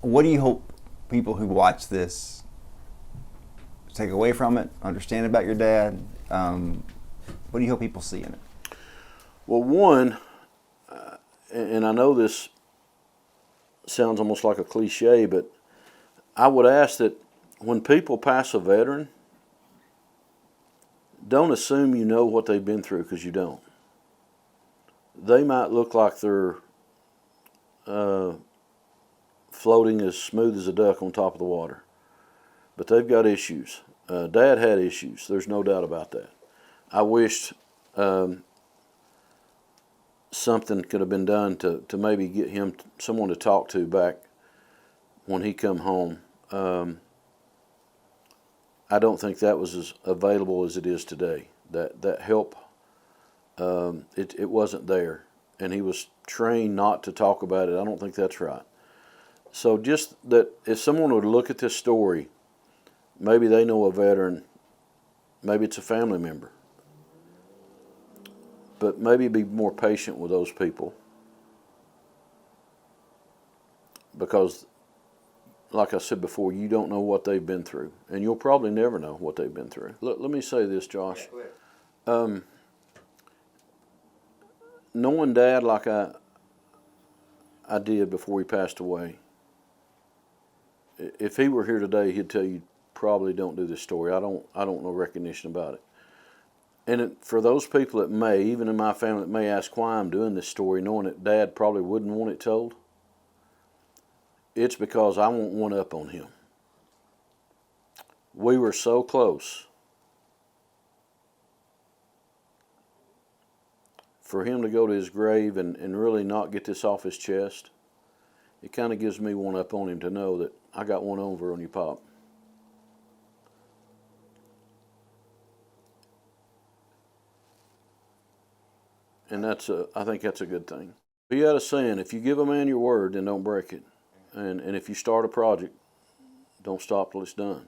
What do you hope people who watch this take away from it, understand about your dad? What do you hope people see in it? Well, one, and I know this sounds almost like a cliche, but I would ask that when people pass a veteran, don't assume you know what they've been through, because you don't. They might look like they're floating as smooth as a duck on top of the water, but they've got issues. Dad had issues. There's no doubt about that. I wished something could have been done to maybe get him someone to talk to back when he come home. I don't think that was as available as it is today. That help, it wasn't there, and he was trained not to talk about it. I don't think that's right. So just that if someone would look at this story, maybe they know a veteran, maybe it's a family member, but maybe be more patient with those people, because like I said before, you don't know what they've been through, and you'll probably never know what they've been through. Let me say this, Josh. Knowing Dad like I did before he passed away, if he were here today, he'd tell you probably don't do this story. I don't know recognition about it. And for those people that may, even in my family, that may ask why I'm doing this story, knowing that Dad probably wouldn't want it told, it's because I want one up on him. We were so close. For him to go to his grave and really not get this off his chest, it kind of gives me one up on him to know that I got one over on you, Pop. And I think that's a good thing. He had a saying, if you give a man your word, then don't break it. And if you start a project, don't stop till it's done.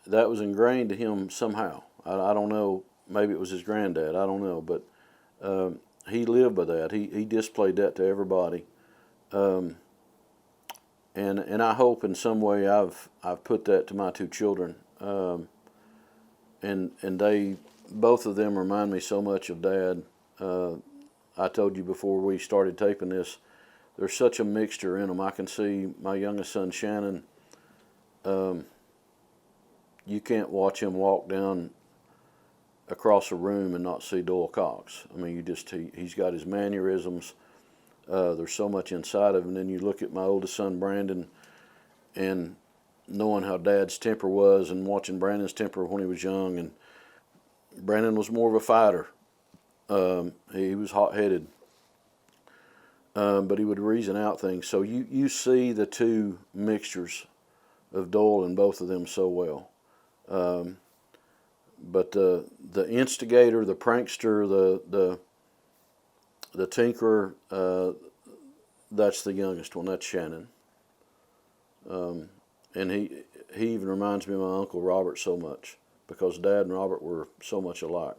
That was ingrained to him somehow. I don't know, maybe it was his granddad, I don't know, but he lived by that. He displayed that to everybody. And I hope in some way I've put that to my two children. And they, both of them remind me so much of Dad. I told you before we started taping this, there's such a mixture in them. I can see my youngest son, Shannon, you can't watch him walk down across a room and not see Doyle Cox. I mean, he's got his mannerisms. There's so much inside of him. And then you look at my oldest son, Brandon, and knowing how Dad's temper was and watching Brandon's temper when he was young. And Brandon was more of a fighter. He was hot-headed. But he would reason out things. So you see the two mixtures of Doyle and both of them so well. But the instigator, the prankster, the tinkerer, that's the youngest one. That's Shannon. And he even reminds me of my Uncle Robert so much, because Dad and Robert were so much alike.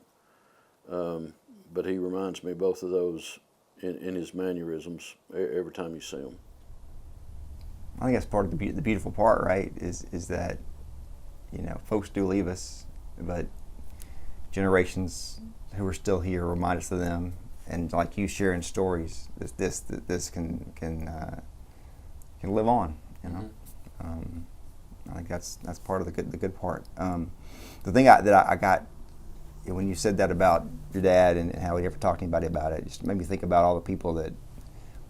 But he reminds me of both of those in his mannerisms every time you see him. I think that's part of the beautiful part, right? Is that, folks do leave us, but generations who are still here remind us of them, and like you sharing stories, this can live on. I think that's part of the good part. The thing that I got when you said that about your dad and how he never talked to anybody about it, just made me think about all the people that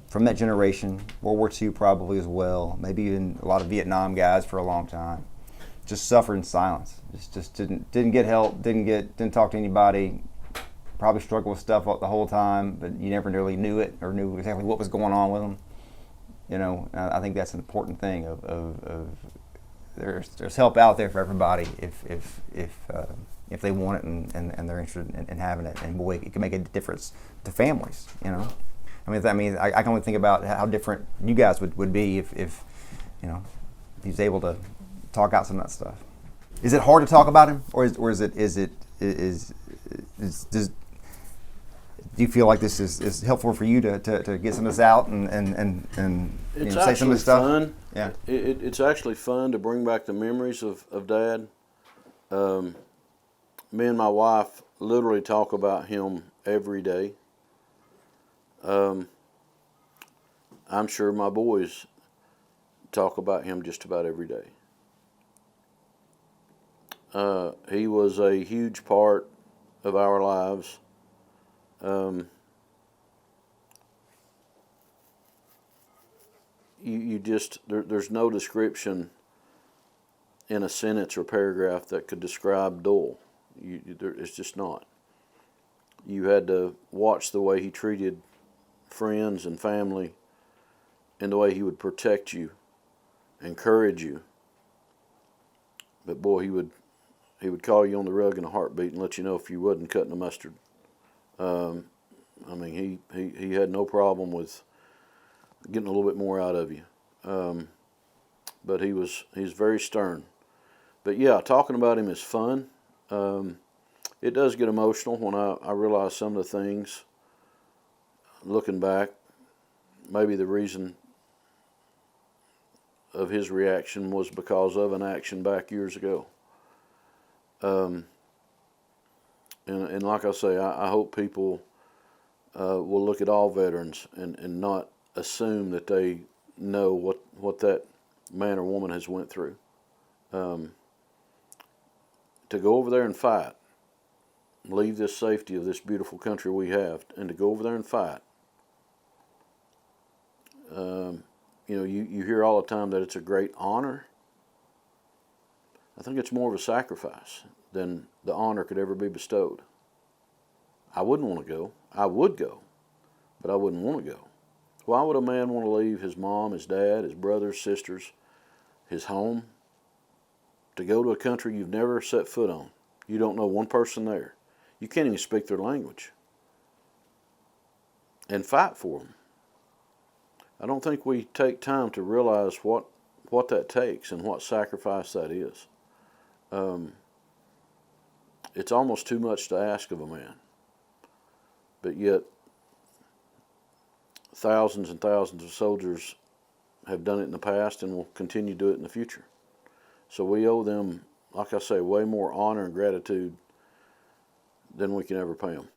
from that generation, World War II probably as well, maybe even a lot of Vietnam guys for a long time, just suffered in silence. Just didn't get help, didn't talk to anybody, probably struggled with stuff the whole time, but you never really knew it or knew exactly what was going on with them. I think that's an important thing of there's help out there for everybody if they want it and they're interested in having it, and boy, it can make a difference to families. I can only think about how different you guys would be if he's able to talk out some of that stuff. Is it hard to talk about him, or is Do you feel like this is helpful for you to get some of this out and It's say some of actually this stuff? fun. Yeah. It's actually fun to bring back the memories of Dad. Me and my wife literally talk about him every day. I'm sure my boys talk about him just about every day. He was a huge part of our lives. You just there's no description in a sentence or paragraph that could describe Doyle. It's just not. You had to watch the way he treated friends and family, and the way he would protect you, encourage you. But boy, he would call you on the rug in a heartbeat and let you know if you wasn't cutting the mustard. I mean, he had no problem with getting a little bit more out of you. But he's very stern. But yeah, talking about him is fun. It does get emotional when I realize some of the things, looking back, maybe the reason of his reaction was because of an action back years ago. And like I say, I hope people will look at all veterans and not assume that they know what that man or woman has went through. To go over there and fight, leave this safety of this beautiful country we have, and to go over there and fight. You hear all the time that it's a great honor. I think it's more of a sacrifice than the honor could ever be bestowed. I wouldn't want to go. I would go, but I wouldn't want to go. Why would a man want to leave his mom, his dad, his brothers, sisters, his home, to go to a country you've never set foot on? You don't know one person there. You can't even speak their language. And fight for them. I don't think we take time to realize what that takes and what sacrifice that is. It's almost too much to ask of a man. But yet, thousands and thousands of soldiers have done it in the past and will continue to do it in the future. So we owe them, like I say, way more honor and gratitude than we can ever pay them.